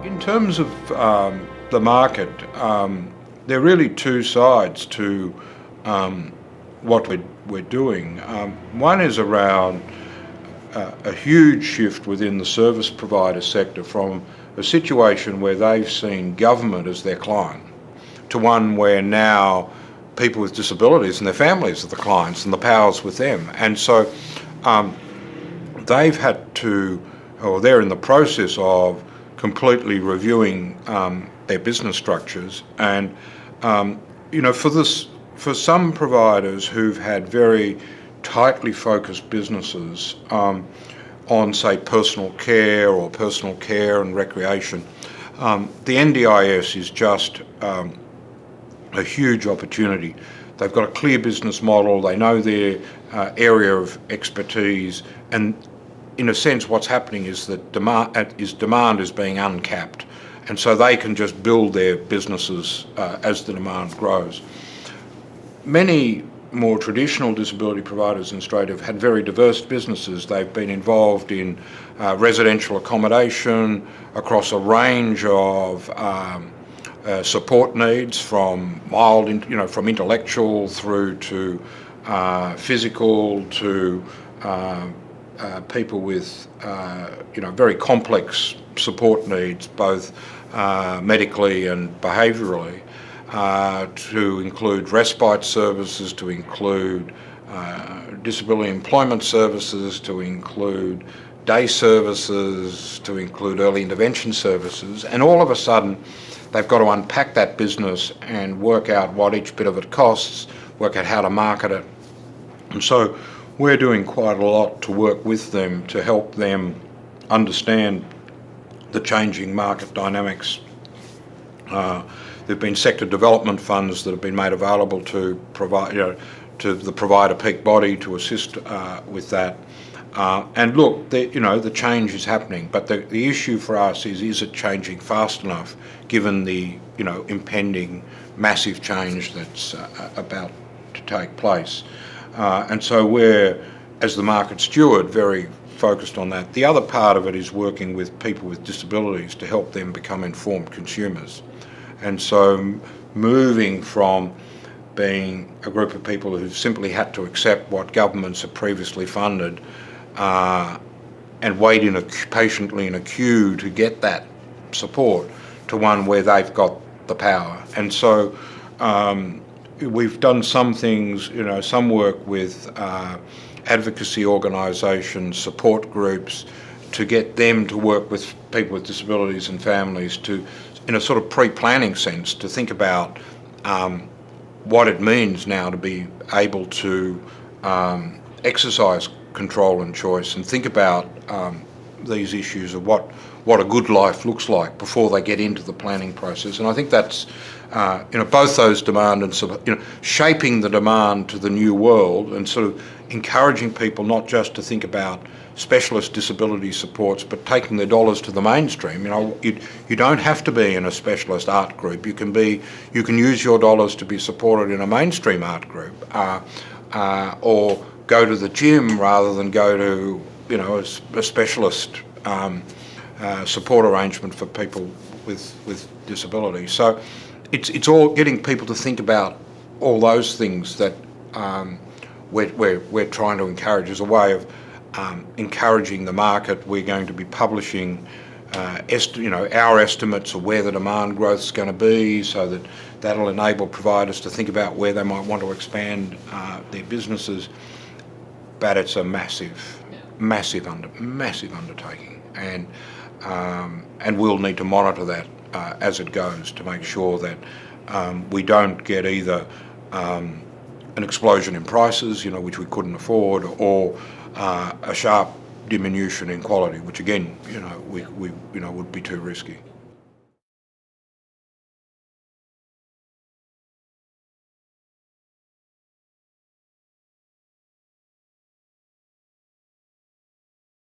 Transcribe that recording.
In terms of the market, there are really two sides to what we're doing. One is around a huge shift within the service provider sector from a situation where they've seen government as their client to one where now people with disabilities and their families are the clients and the power's with them. And so they've had to, or they're in the process of completely reviewing their business structures. And for some providers who've had very tightly focused businesses on, say, personal care and recreation, the NDIS is just a huge opportunity. They've got a clear business model, they know their area of expertise, and in a sense what's happening is that demand is being uncapped, and so they can just build their businesses as the demand grows. Many more traditional disability providers in Australia have had very diverse businesses. They've been involved in residential accommodation across a range of support needs, from mild, from intellectual through to physical, to people with very complex support needs, both medically and behaviourally, to include respite services, to include disability employment services, to include day services, to include early intervention services. And all of a sudden they've got to unpack that business and work out what each bit of it costs, work out how to market it. And so we're doing quite a lot to work with them to help them understand the changing market dynamics. There have been sector development funds that have been made available to provide, to the provider peak body to assist with that. And look, the change is happening, but the issue for us is it changing fast enough, given the impending massive change that's about to take place. And so we're, as the market steward, very focused on that. The other part of it is working with people with disabilities to help them become informed consumers. And so moving from being a group of people who've simply had to accept what governments have previously funded and wait patiently in a queue to get that support, to one where they've got the power. And so we've done some things, some work with advocacy organisations, support groups, to get them to work with people with disabilities and families to, in a sort of pre-planning sense, to think about what it means now to be able to exercise control and choice, and think about these issues of what a good life looks like before they get into the planning process. And I think that's both those demand and shaping the demand to the new world, and sort of encouraging people not just to think about specialist disability supports, but taking their dollars to the mainstream. You don't have to be in a specialist art group. You can use your dollars to be supported in a mainstream art group, or go to the gym rather than go to a specialist support arrangement for people with disability. So it's all getting people to think about all those things that we're trying to encourage as a way of encouraging the market. We're going to be publishing our estimates of where the demand growth is going to be, so that'll enable providers to think about where they might want to expand their businesses. But it's a massive undertaking, and we'll need to monitor that as it goes, to make sure that we don't get either an explosion in prices, which we couldn't afford, or a sharp diminution in quality, which again, we would be too risky.